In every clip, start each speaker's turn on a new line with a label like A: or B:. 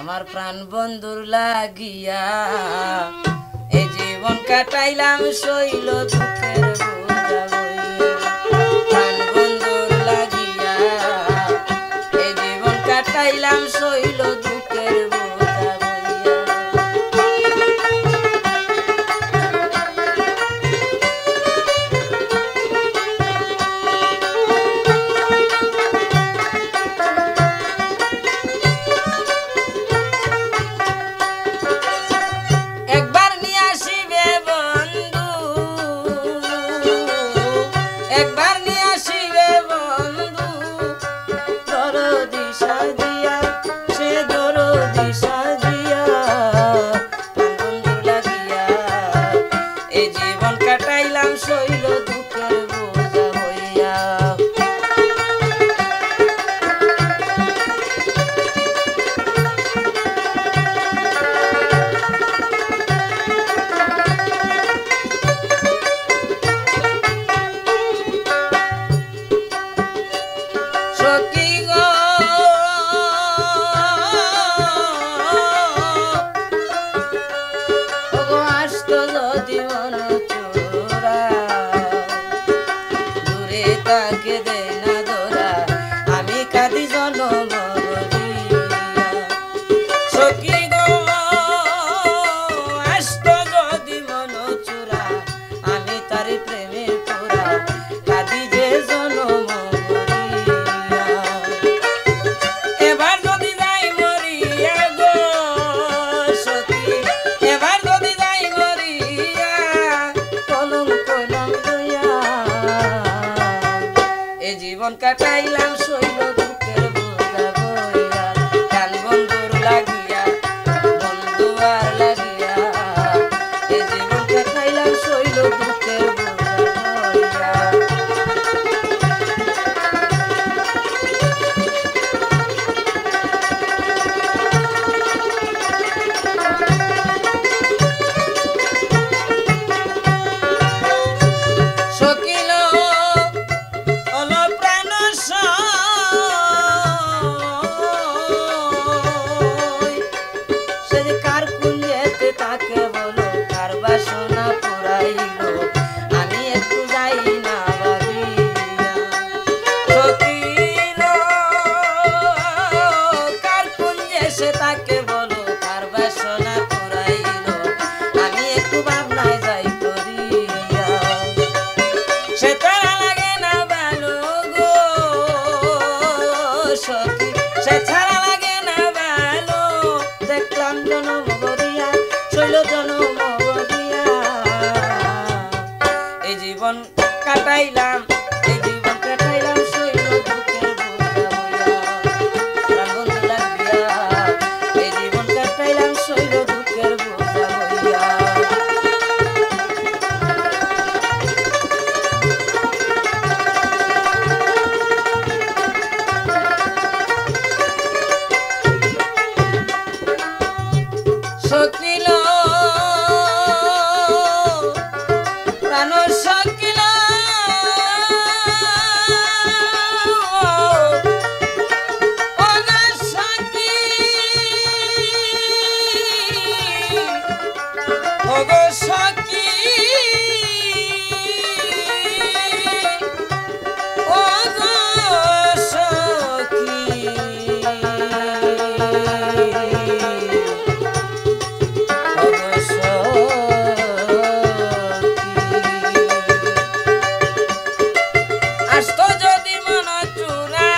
A: আমার প্রাণ বন্ধুর লাগিয়া এই জীবন কাটাইলাম শৈল দুঃখের বোঝা বইয়া। প্রাণ বন্ধুর লাগিয়া এই জীবন কাটাইলাম শৈল দুঃখের বোঝা বইয়া। একবার নিয়ে আসিবে বন্ধু, একবার নিয়ে আসিবে বন্ধু, দরদি সাজিয়া সে দরদি সাজিয়া। বন্ধু লাগিয়া এই জীবন কাটাইলাম শৈল দুঃখের বোঝা হইয়া। সখী গো ওগো আসতো যদি মন চোরা, দূরে তাকে দেয় না ধরা, আমি কাঁদি জনম ভরিয়া। সখী গো আসতো যদি মন চোরা, আমি তার প্রেমের পোড়া, কাঁদি যে জনম ভরিয়া। এবার যদি যাই মরিয়া গো সখী, এবার যদি যাই মরিয়া, কলঙ্ক নাম লইয়া এ জীবন কাটাইলাম শৈল দুঃখের বোঝা বইয়া। প্রাণ বন্ধুর লাগিয়া বন্ধু আর লাগিয়া এ জীবন কাটাইলাম শৈল দুঃখের বোঝা বইয়া। সকিল অল প্রাণ সে কার কুঞ্জেতে তাকে বলো, কার বাসনা পুরাইলো, আমি একটু যাই না ভাবিয়া। সকিল কার কুঞ্জে সে তাকে বলো, কার বাসনা পুরাইলো, আমি একটু ভাবনায় যাই করিয়া। সে ছাড়া লাগে না ভালো গো সখী, সে ছাড়া লাগে না ভালো, দেখলাম জনম ভরিয়া শৈল জনম ভরিয়া। এই জীবন কাটাইলাম, এই জীবন কাটাইলাম শৈল দুঃখের বোঝা বইয়া। প্রাণ বন্ধু লাগিয়া এই জীবন কাটাইলাম শৈল দুঃখের বোঝা বইয়া। সকিল প্রাণ সকিল ওগো সখী, ওগো সখী, ওগো সখী, ওগো সখী। আসতো যদি মন চূড়া,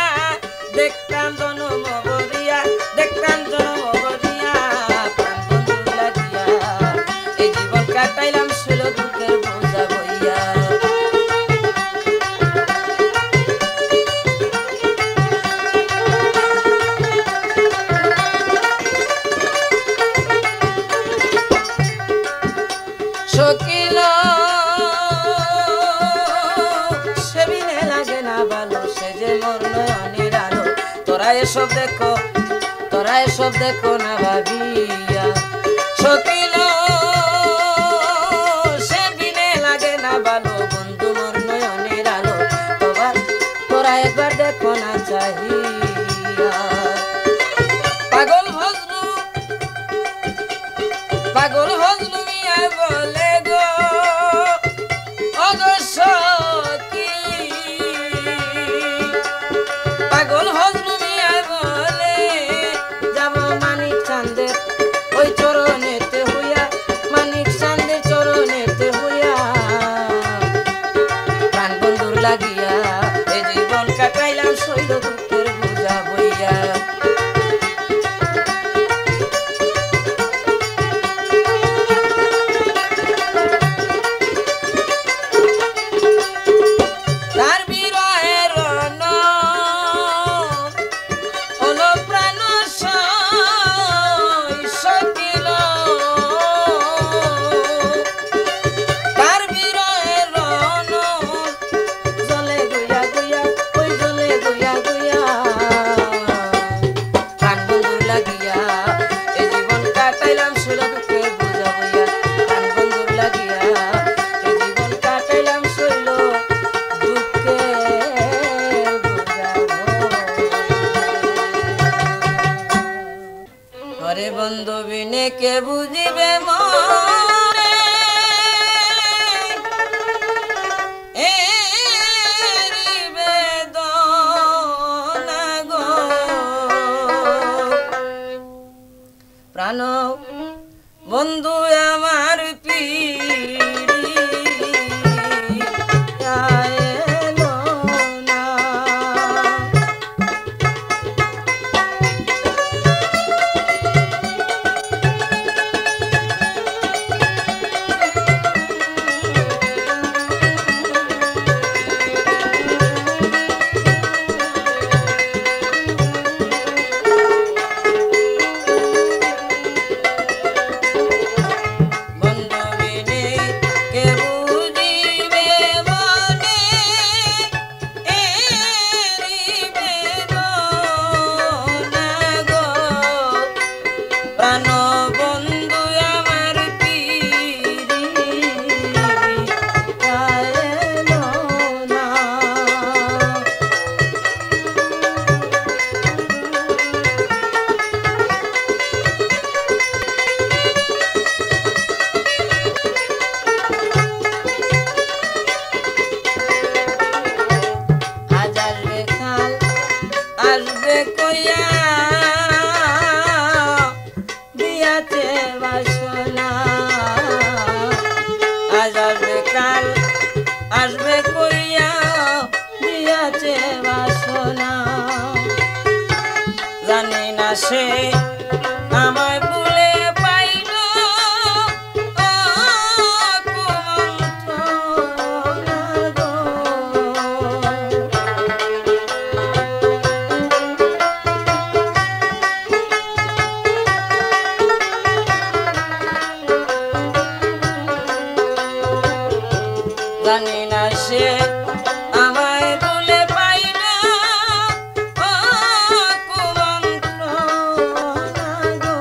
A: দেখতাম জনম ভরিয়া, দেখতাম জনম ভরিয়া। প্রাণ বন্ধু লাগিয়া এই জীবন কাটাইলাম শৈল দুঃখের বোঝা বইয়া। সকিল সে বিনে লাগে না ভালো, সে যে মোর নয়নের আলো, তোরা এসব দেখো, তোরা এসব দেখো না ভাবিয়া। সকিল সে বিনে লাগে না ভালো, বন্ধু মোর নয়নের আলো, তোরা একবার দেখো না চাহিয়া। পাগল ভজরু কাটাইলাম শৈল দুঃখের বোঝা বইয়া প্রাণ বন্ধুর লাগিয়া এই জীবন কাটাইলাম শৈল দুঃখের বোঝা ঘরে বন্ধু বিনে কে বুঝিবে মনে এরি বেদনা গো প্রাণ বন্ধু আমার পিড়িয়া এলো না বন্ধু বিনে কে বুঝিবে মনে এরি বেদনা গো প্রাণ বন্ধু আমার পিড়িয়া এলো না আজ আসবে কাল আসবে কইয়া দিয়াছে বাসনা আজ আসবে কাল আসবে কইয়া দিয়াছে বাসনা জানি না সে আমায় ভুলে পাইল কুমন্ত্রণা গো জানি না সে আমায় ভুলে পাইল কুমন্ত্রণা গো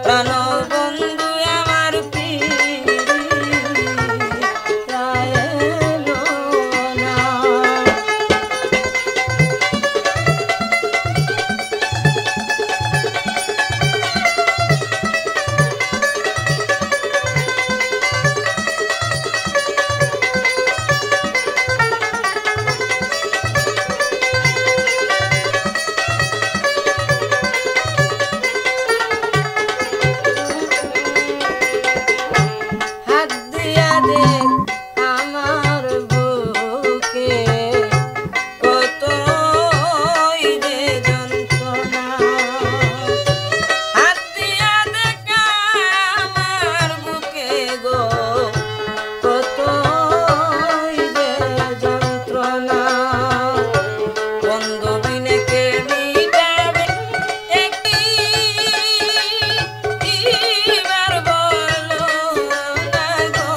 A: প্রাণ বন্ধু আমার পিড়িয়া এলো না হাত দিয়া দেখ আমার বুকে কতই যে যন্ত্রণা হাত দিয়া দেখ আমার বুকে গো কতই যে যন্ত্রণা বন্ধু বিনে কে মিটাবে একটি এবার বলো না গো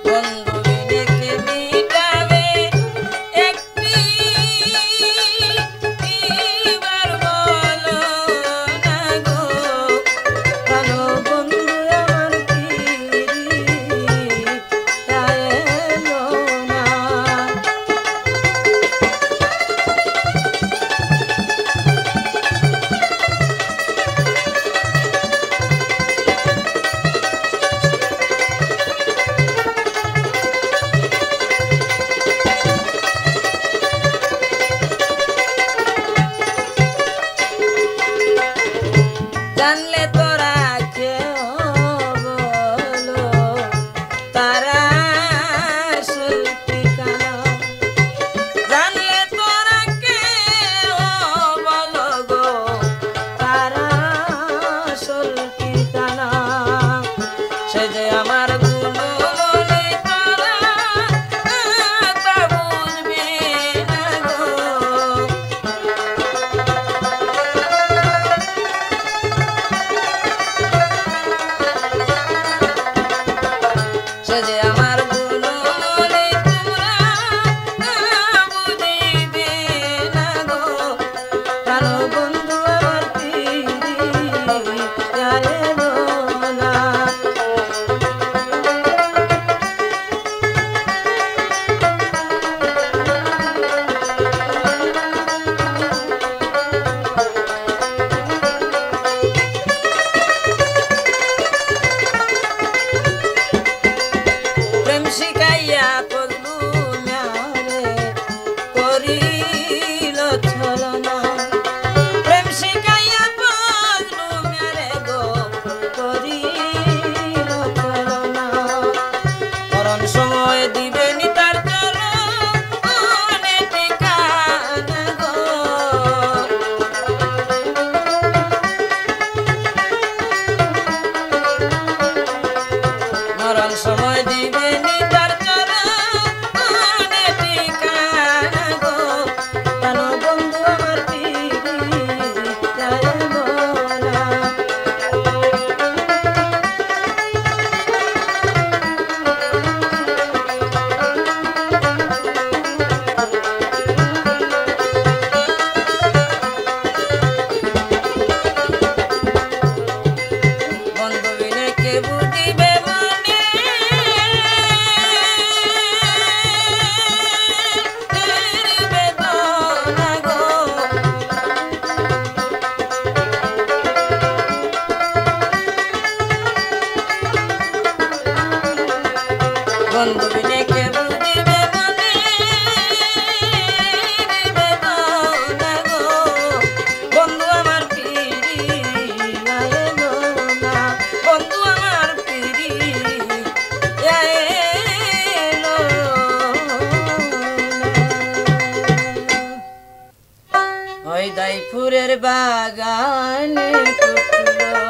A: বন্ধু বিনে কে মিটাবে একটি এবার বলো না গো প্রাণ বন্ধু আমার পিড়িয়া এলো না জানলে তোরা কেউ বলো তারা আসল ঠিকানা জানলে তোরা কেউ বলো গো তারা আসল ঠিকানা সে যে আমার গুলো বলে তারা তা বুঝবে না গো সে সে যে আমার গুণমনি তোমরা বুঝিবে না গো প্রাণ বন্ধু আমার পিরিয়া এলো না। প্রেম শিখাইয়া পগলু ম্যারে করিল ছলনা। প্রেম শিখাইয়া পগলু ম্যারে গো করিল ছলনা। মরণ সময় দিবেনি তার চরণে ঠিকানা গো। মরণ সময় দিবেনি তার চরণে ঠিকানা গো প্রাণ বন্ধু আমার পিরিয়া এলো না। বন্ধু বিনে কে বুঝিবে মনে বেদনা গো। বন্ধু বিনে কে বুঝিবে মনে বেদনা গো। বন্ধু আমার পিরিয়া এলো না। বন্ধু আমার পিরিয়া এলো না। ওই দাইপুরের বাগানে ফুটলো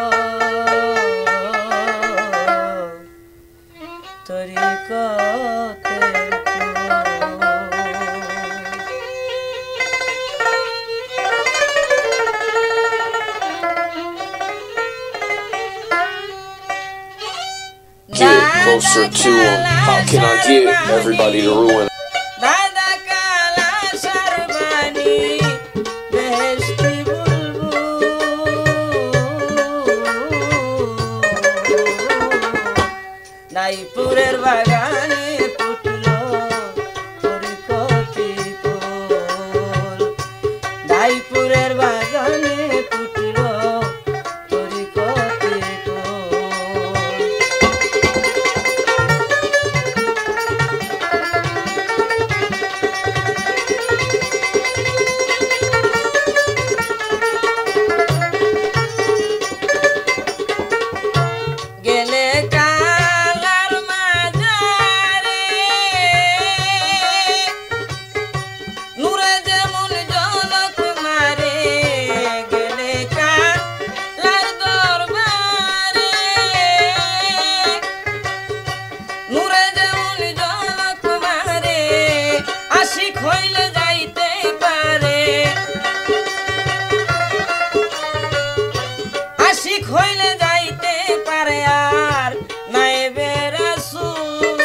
A: তরিকতের ফুল।
B: Get closer to him. How can I get everybody to ruin?
A: দাদা কালা সারবানি বেহেশতি বুলবুল। দাইপুরের বাগানে ফুটলো তরিকতি ফুল। দাইপুরের বাগানে ফুটলো তরিকতি ফুল। গেলে কালার মাঝারে নূরে যেমন ঝলক মারে। গেলে কালার দরবারে নূরে যেমন ঝলক মারে। আশিক হইলে যাইতে পারে। আশিক হইলে যাইতে পারে আর নাইবে রাসূল।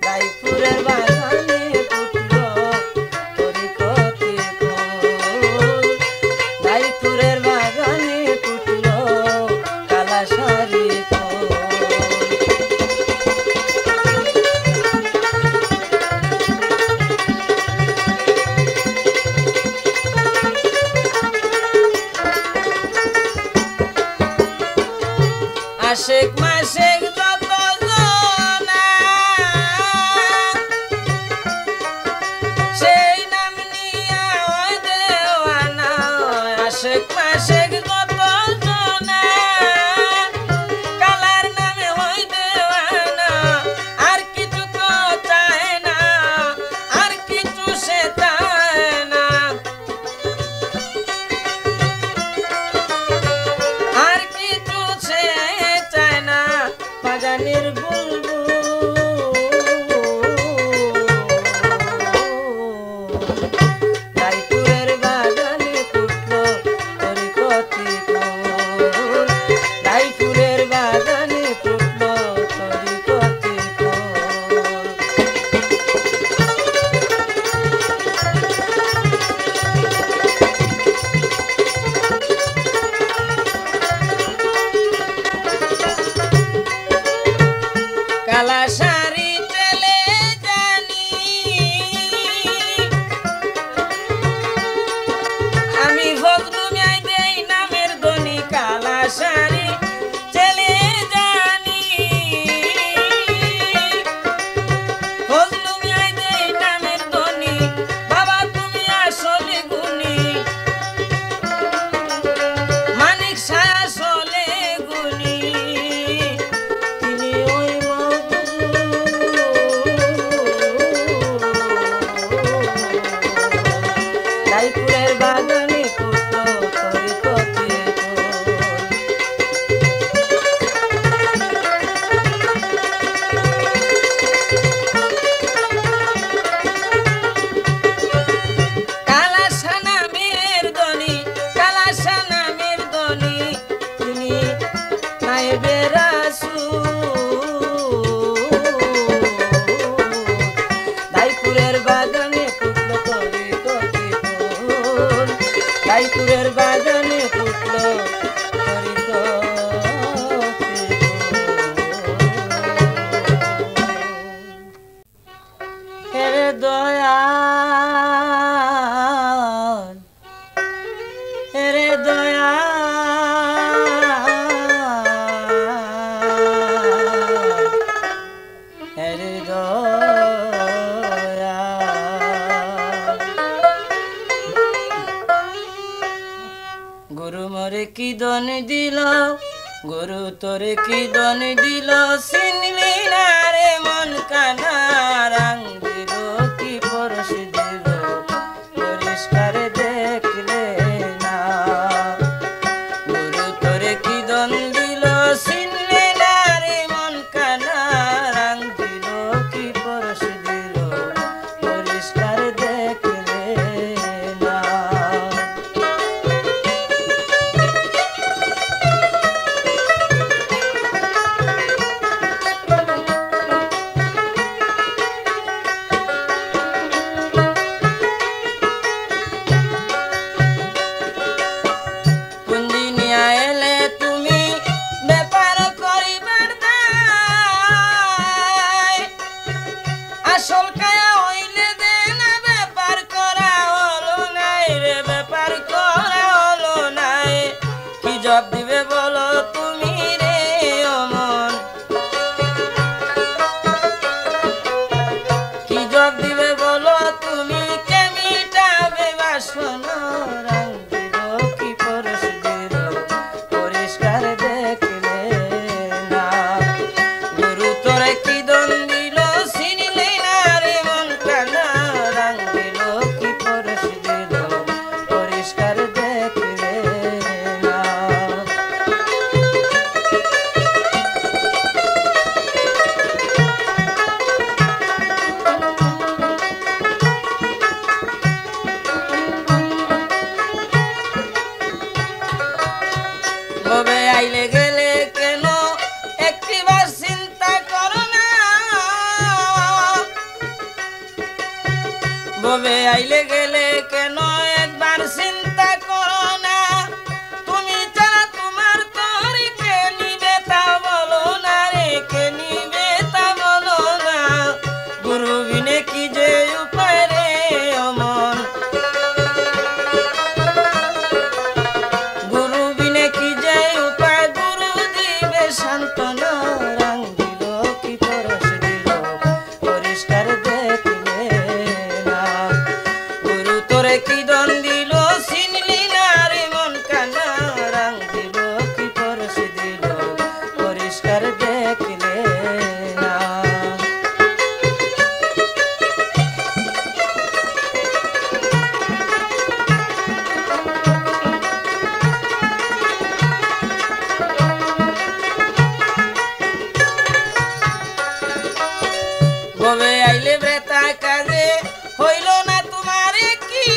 A: দাইপুরের বাগানে ফুটলো তরিকতি ফুল। দাইপুরের বাগানে ফুটলো কালাসারি ফুল। আশেক মাশেক যত জনা সেই নাম নিয়া হয় দেওয়ানা। আশেক মাশেক যত জনা কালার নামে হয় দেওয়ানা। আর কিছু তো চায় না, আর কিছু সে চায় না। আর কিছু সে চায় না। বেরাসু দাইপুরের বাগানে ফুটলো তরিকতি ফুল দাইপুরের বাগানে ফুটলো গুরু মরে কি দন দিল গুরু তোরে কি দন দিল চিনলি না রে মন কানা রাং দিল কি পরশ দিল পরিষ্কার দেখলে না গুরু তোরে কি দন দিল চিনলি না রে মন কানা রাং দিল কি পরশ দিল পরিষ্কার দেখলে না জব দিবে বলো তুমি রে অমন কি জব দিবে বলো তুমি কে মিটাবে বাসনা রং দিল কি পরশ দিল পরিষ্কার দেখলে না গুরু তোরে কি দন দিল চিনলে না রে মন কানা রং দিল কি পরশ দিল পরিষ্কার দেখলে ববে আইলে গেলে কেন একটিবার চিন্তা করো না ববে আইলে গেলে কেন একবার চিন্তা করো না তুমি ছাড়া তোমার তরি কে নিবে তা বলো না রে কে নিবে তা বলো না গুরু বিনে কি যে উপায় রে অমন গুরু বিনে কি যে উপায় গুরু দিবে সান্ত্বনা রং দিল কি পরশ দিল পরিষ্কার দেখলে না গুরু তোরে কি দন দিল চিনলি না রে মন কানা রং দিল কি পরশ দিল পরিষ্কার দেখলে না ববে আইলে ব্রেতা কাজে হইল না তোমার কি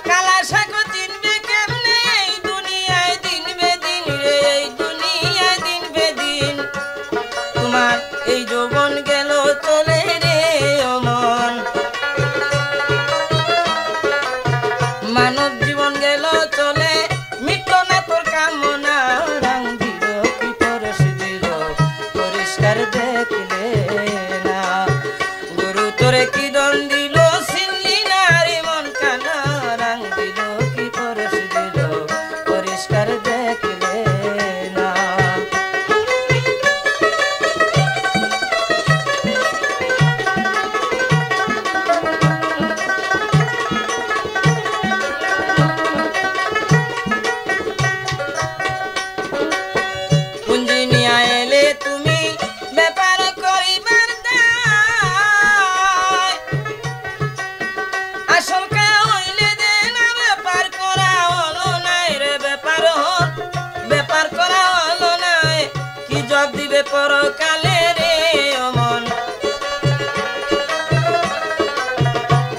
A: কালা শাক চিনবে কেমনে এই দুনিয়ায় দিন বেদিন রে এই দুনিয়ায় দিন বেদিন তোমার এই যৌবন গেল চলে রে অমন মানব জীবন গেল চলে মিটল না তোর কামনা রং দিল কি পরশ দিল পরিষ্কার দেখলে না গুরু তোরে কি দন দিল চিনলি না রে মন কানা রং দিল কি পরশ দিল পরিষ্কার দেখলে না পুঞ্জি নিয়া এলে তুমি ব্যাপার করিবার দায় আসল কে হইলে দে না ব্যাপার করা হলো নাই রে ব্যাপার করা হলো নাই কি জব দিবে পরকালে রে অমন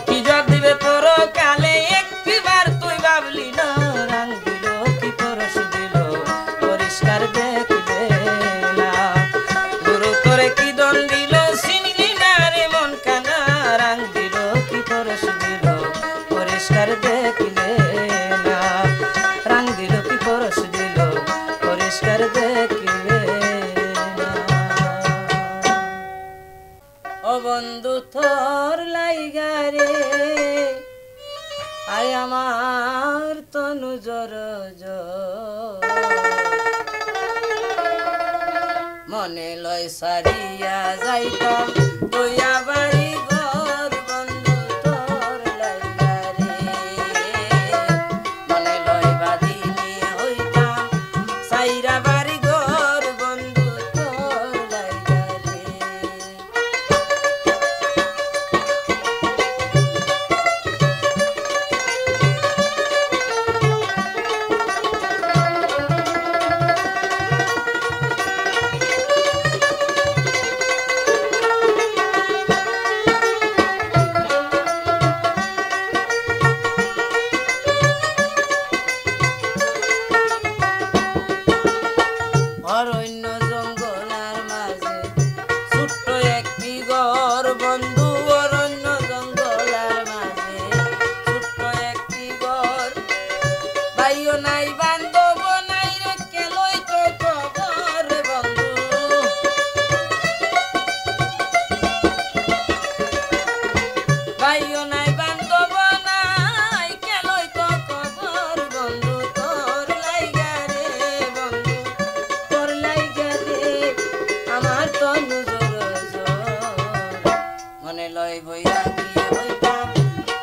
A: কি জব দিবে পরকালে একবার তুই ভাবলি না রং দিল কি পরশ দিল জোর মনে লয় সারিয়া যাইতাম তুইয়া বাড়ি ঘর বন্ধু তোর লাইগা রে মনে লয় বাদিনী হইতাম সাইরা বাড়ি ঘর বন্ধু তোর লাইগা রে অরণ্য জঙ্গলার মাঝে ছোট্ট একটি ঘর বন্ধু অরণ্য জঙ্গলার মাঝে ছোট্ট একটি ঘর ভাইও নাই বান্ধব নাই রে কেলই তো খবর বন্ধু ভাইও নাই বান্ধব নাই কেলই তো খবর বন্ধু তোর লাইগা রে বন্ধু তোর লাইগা রে আমার তনু জোর মনে লয় বইয়া গিয়ে হইতাম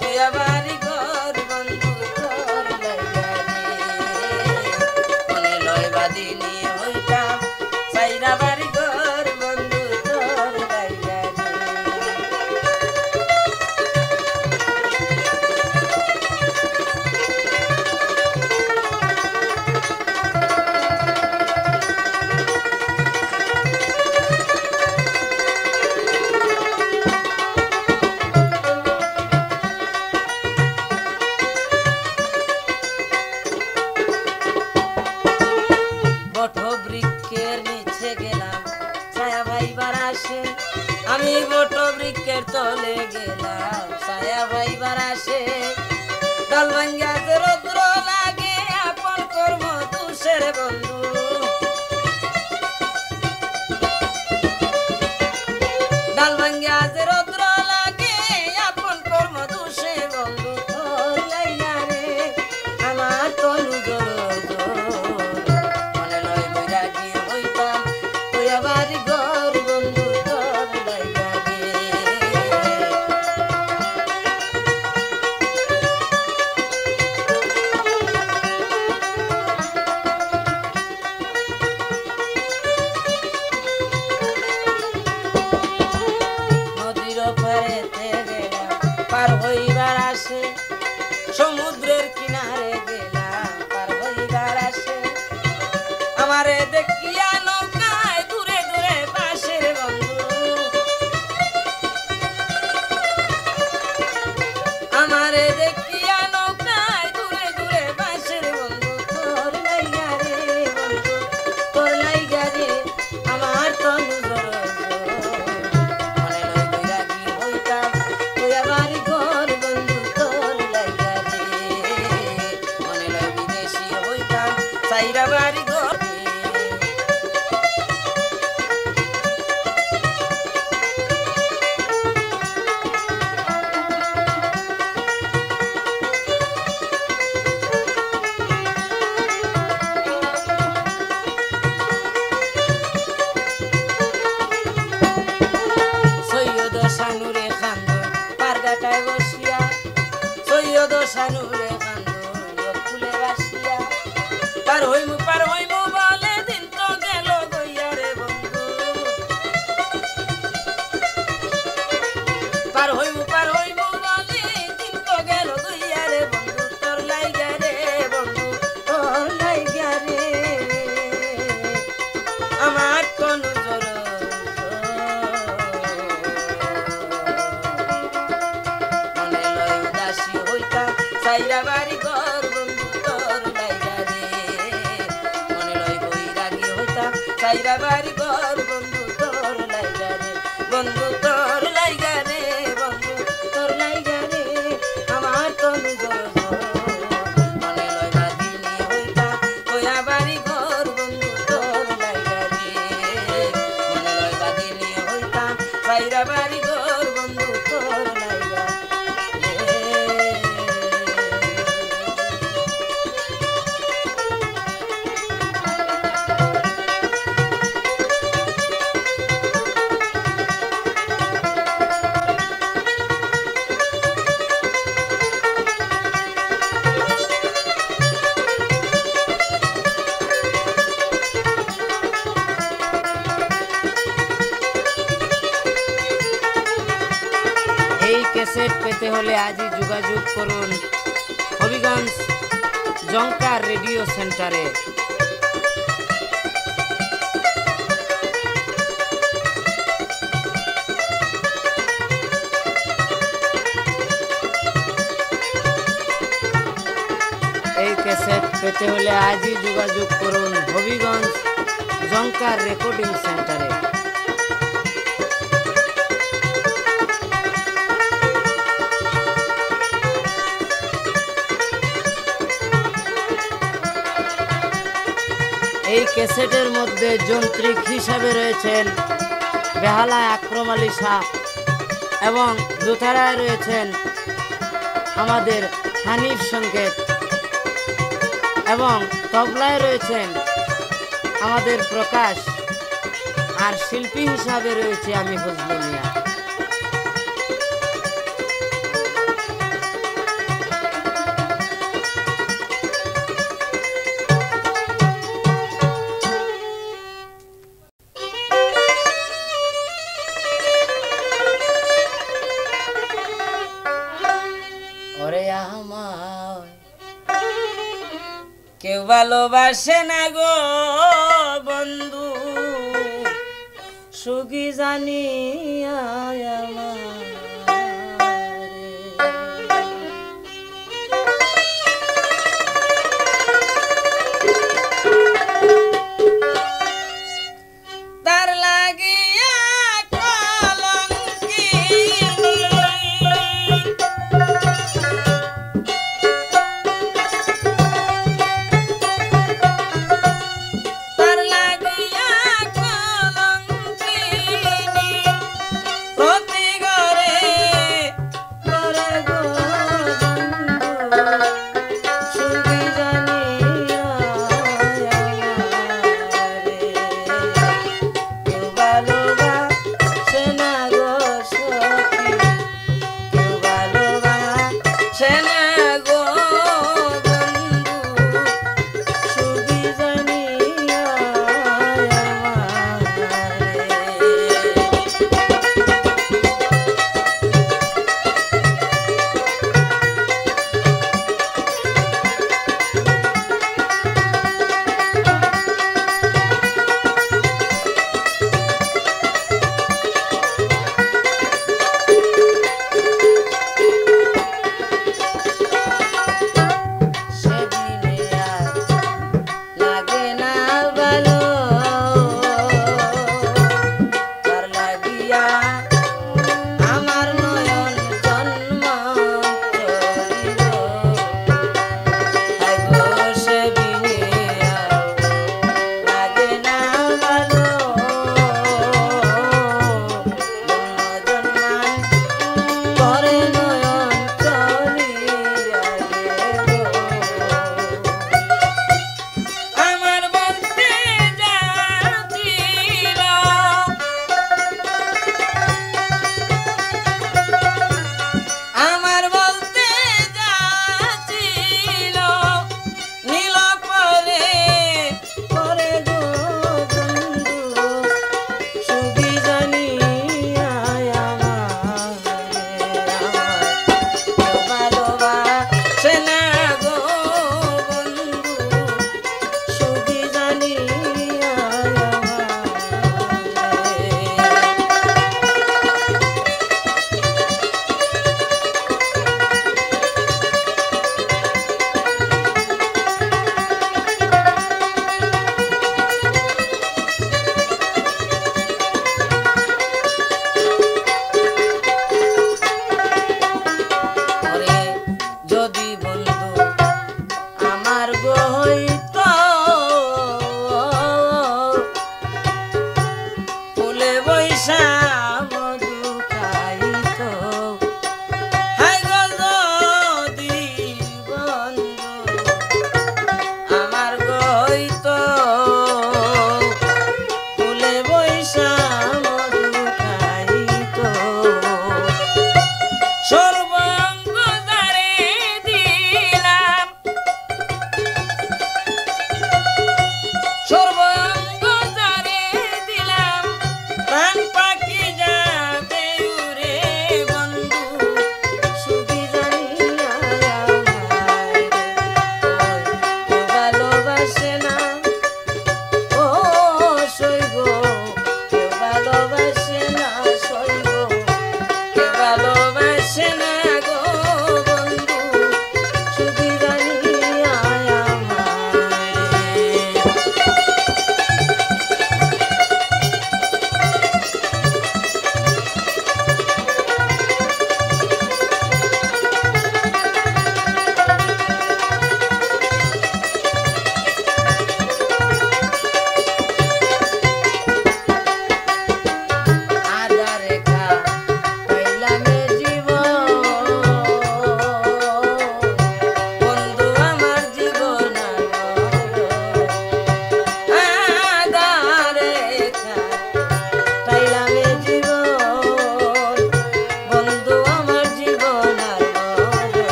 A: তুই বাড়ি ঘর বন্ধু তোর লাইগা রে মনে লয় বাদিনী হইতাম সাইরা বাড়ি ঘর বন্ধু তোর লাইগা রে বটবৃক্ষের নিচে গেলাম ছায়া ভাইবার আসে আমি বটবৃক্ষের তলে গেলাম ছায়া ভাইবার আসে ডাল ভাঙ্গা যে রৌদ্র লাগে আপন কর্ম তুষের বন্ধু ডাল ভাঙ্গা যে রৌদ্র লাগে আপন কর্ম তুষে বন্ধু তোর লাইগা রে আমার তনু জোর মনে লয় বৈরাগী হইতাম তুই বাড়ি ঘর বন্ধু তোর লাইগা রে নদীর পাড়েতে গেলাম পার হইবার আসে সমুদ্রের কিনারে গেলাম পার হইবার আসে আমারে দেখিয়া নৌকায় দূরে দূরে পাশের বন্ধু আমারে দেখিয়া নৌকায় দূরে দূরে পাশের বন্ধু তোর লাইগা রে বন্ধু তোর লাইগা রে আমার তনু জোর মনে লয় বৈরাগী হইতাম তুই বাড়ি ঘর বন্ধু তোর লাইগা রে মনে লয় বিদেশি হইতাম সাইরা বাড়ি ঘর রে সৈয়দ শানুরে খান্দন পারগাটায় বসিয়া সৈয়দ শানুরে খান্দন ফুলে বাসিয়া পার হইমু বলে দিন তো গেল গইয়া রে বন্ধু পার হইমু বলে দিন তো গেল গইয়া রে বন্ধু তোর লাইগা রে বন্ধু তোর লাইগা রে আমার তনু জোর মনে লয় উদাসী হইতাম সাইরা বাড়ি ঘর বন্ধু তোর লাইগা রে মনে লয় বৈরাগী হইতাম সাইরা বাড়ি ঘর বন্ধু তোর লাইগা রে বন্ধু তোর লাইগা রে বন্ধু তোর লাইগা রে আমার তনু জোর মনে লয় বাদিনী হইতাম তুইয়া বাড়ি ঘর বন্ধু তোর লাইগা রে মনে লয় বাদিনী হইতাম সাইরা বাড়ি ঘর বন্ধু তোর লাইগা রে পেতে হলে আজই যোগাযোগ করুন হবিগঞ্জ জংকার রেডিও সেন্টারে। এই ক্যাসেট পেতে হলে আজই যোগাযোগ করুন হবিগঞ্জ জংকার রেকর্ডিং সেন্টারে। এই ক্যাসেটের মধ্যে যন্ত্রিক হিসাবে রয়েছেন বেহালায় আকরম আলী শাহ এবং দোতারায় রয়েছেন আমাদের হানিফ সংকেত এবং তবলায় রয়েছেন আমাদের প্রকাশ আর শিল্পী হিসাবে রয়েছে আমি ফজলু মিয়া। কেউ ভালোবাসে না গো বন্ধু সুখী জানিয়া তার লাগিয়া প্রতি গো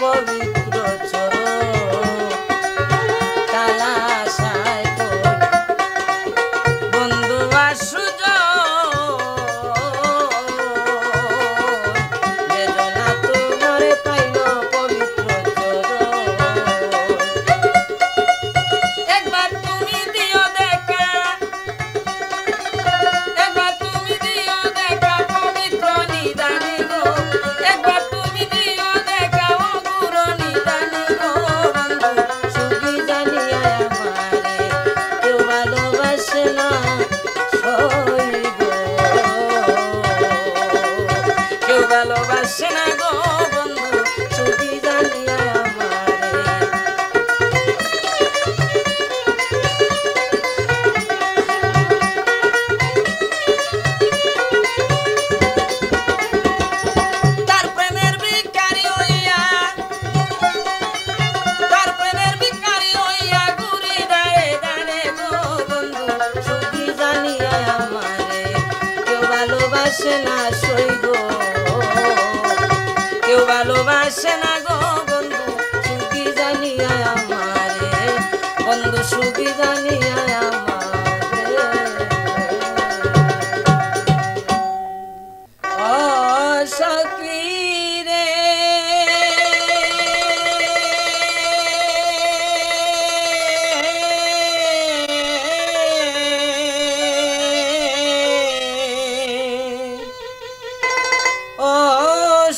A: পবিত্র চরণ তালাশায় কই বন্ধু সুজন যে জনা তোমারে পাইল পবিত্র চরণ একবার তুমি দিও দেখা পবিত্র নিদানি গো একবার তুমি দিও দেখা ও গুরু নিদানি গো বন্ধু সুখী জানিয়া আমারে কেউ ভালোবাসে না সই গো কেউ ভালোবাসে না গো বন্ধু সুখী জানিয়া আমারে তার প্রেমের ভিখারি হইয়া ঘুরি দাঁড়ে দাঁড়ে গো বন্ধু সুখী জানিয়া আমারে কেউ ভালোবাসে না সই গো কেউ ভালোবাসে না গো বন্ধু সুখী জানিয়া আমারে বন্ধু সুখী জানিয়া আমারে ও সখী রে ও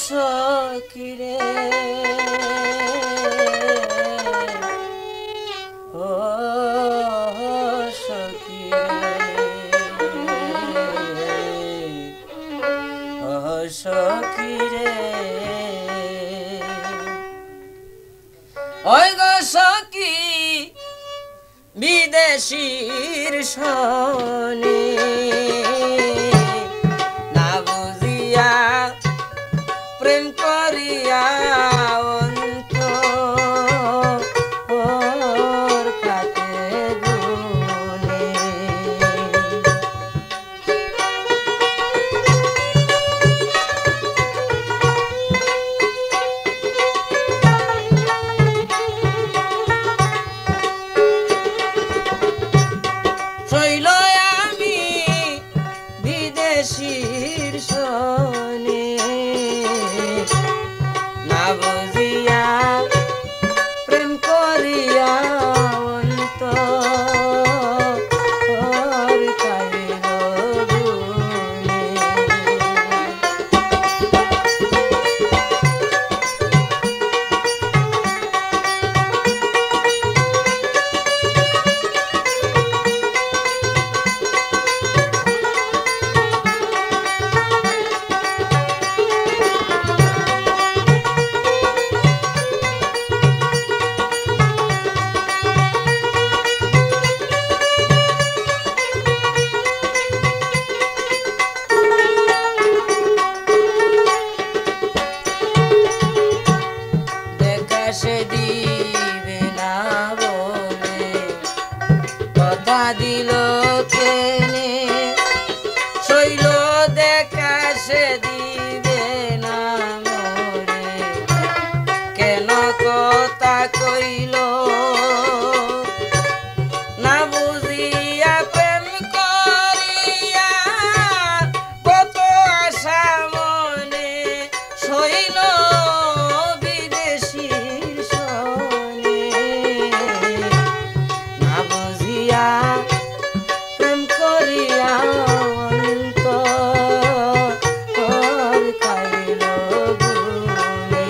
A: সখী রে ও সখী রে ও সখী রে ওই গো সখী বিদেশীর শনি না বুঝিয়া প্রেম করিয়া অন্তর কাটে গুনে শৈল আমি বিদেশীর শনি না বুঝিয়া প্রেম করিয়া অন্তর কাইল গুনে দেখা সে দিবে না বলে কথা দিল কেনে শৈল দেখা সে দিবে না মোরে কেন কথা কইল না বুঝিয়া প্রেম করিয়া কত আশা মনে শৈল বিদেশীর শনি না বুঝিয়া প্রেম করিয়া অন্তর খাইল গুনে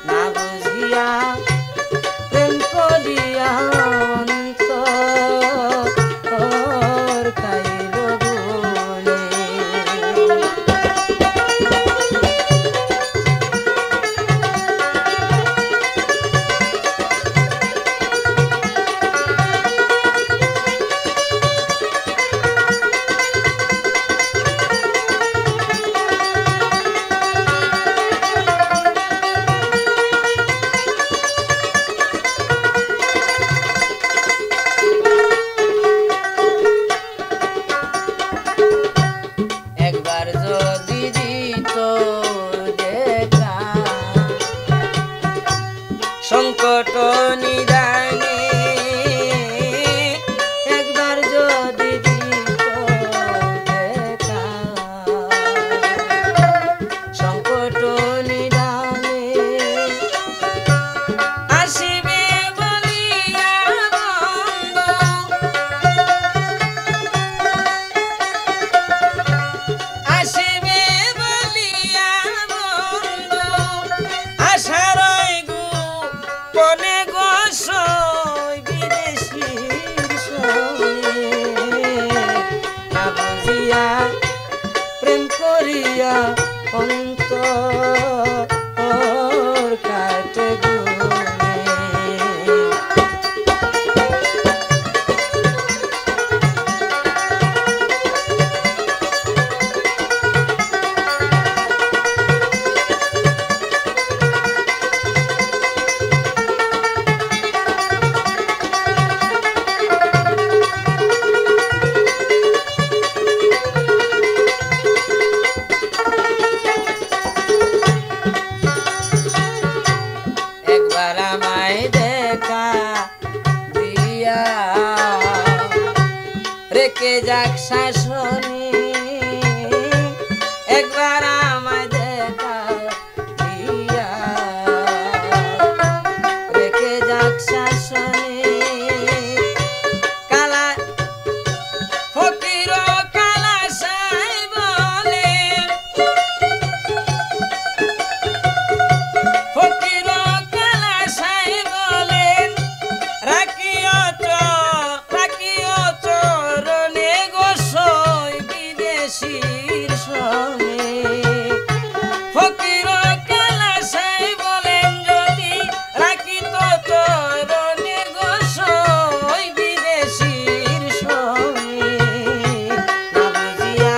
A: না বুঝিয়া প্রেম করিয়া অন্তর খাইল বলে। একবার যদি দিত দেখা সংকট নিদানে, একবার যদি দিত দেখা সংকট নিদানে, আসিবে বলিয়া বন্ধু, আসিবে বলিয়া বন্ধু, আশার গোপনে গোসই বিদেশীর সনে, না বুঝিয়া প্রেম করিয়া অন্তর কাটে গুনে। একবার আমায় দেখা দিয়া রেখে যাক শাসনে, একবার আমায় দেখা দিয়া রেখে যাক শাসনে, কালা ফকির কালা সাই বলে, ফকির কালা সাই বলেন, রাখিও চরণে গোসই বিদেশীর সনে, ফকির কালা সাই বলেন, যদি রাখিত চরণে গোসই বিদেশীর সনে, না বুঝিয়া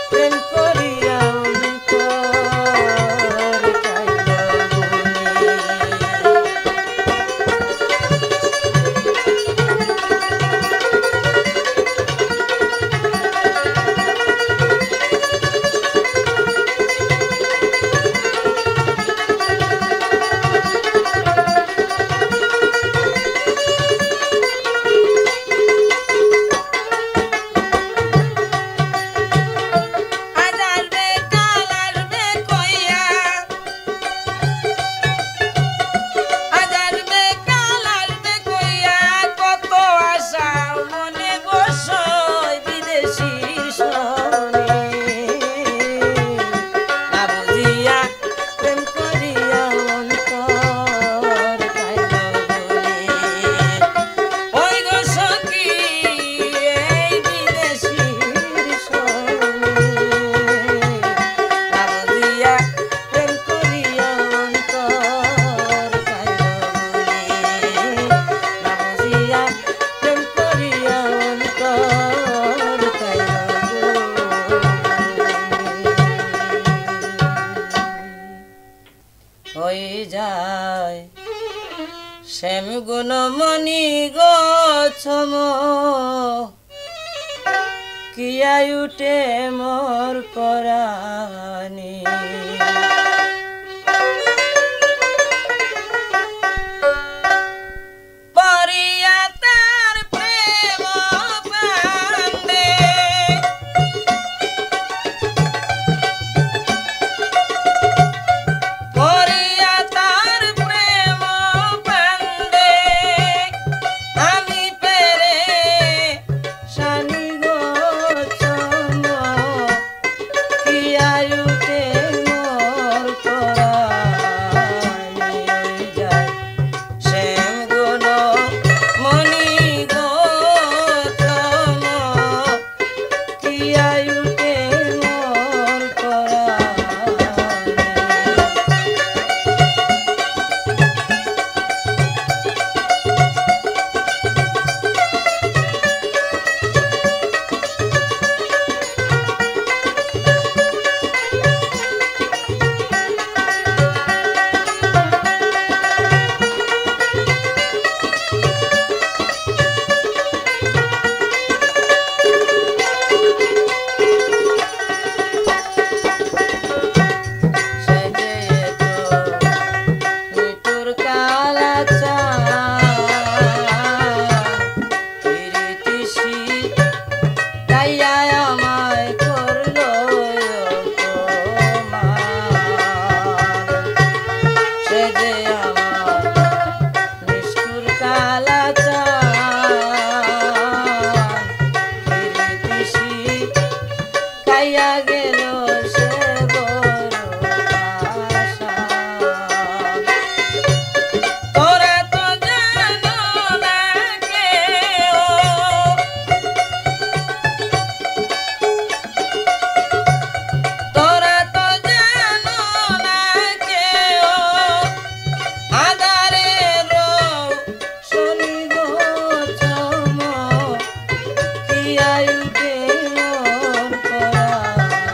A: প্রেম করিয়া অন্তর খাইল বলে। আজ আসবে কাল আসবে কইয়া, আজ আসবে কাল আসবে কইয়া, কত আশা মনে গোসই বিদেশীর সনে, না বুঝিয়া প্রেম করিয়া অন্তর খাইল বলে। ওই গো সখী এই বিদেশীর সনে, না বুঝিয়া প্রেম করিয়া অন্তর খাইল বলে, না বুঝিয়া প্রেম করিয়া অন্তর খাইল বলে। হয়ে যায় শ্যাম গুণমণি গছম, কিয়াই উঠে মোর পরাণে, পরিয়া তার প্রেম পান্দে, পরিয়া তার প্রেম পান্দে, আমি পেরে শানি গো চম, কিয়াই উঠে মোর পাইয়া গেল সে বড় আশা। তোরা তো জানো না কেউ, তোরা তো জানো না কেউ, আঁধারের রৌশনি গো চমকিয়া উঠে মোর পরাণ।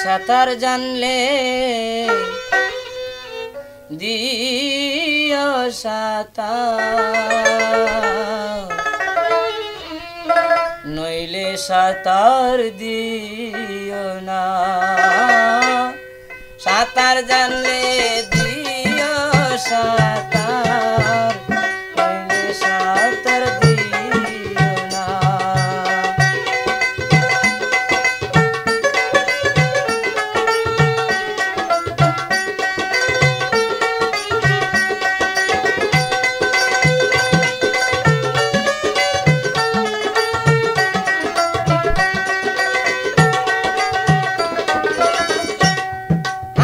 A: সাঁতার জানলে দিও সাঁতার নইলে সাঁতার দিও না সাঁতার জানলে দিও সাঁতার নইলে সাঁতার দিও না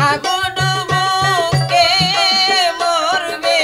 A: আগুন বুকে মরবে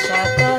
A: সাতর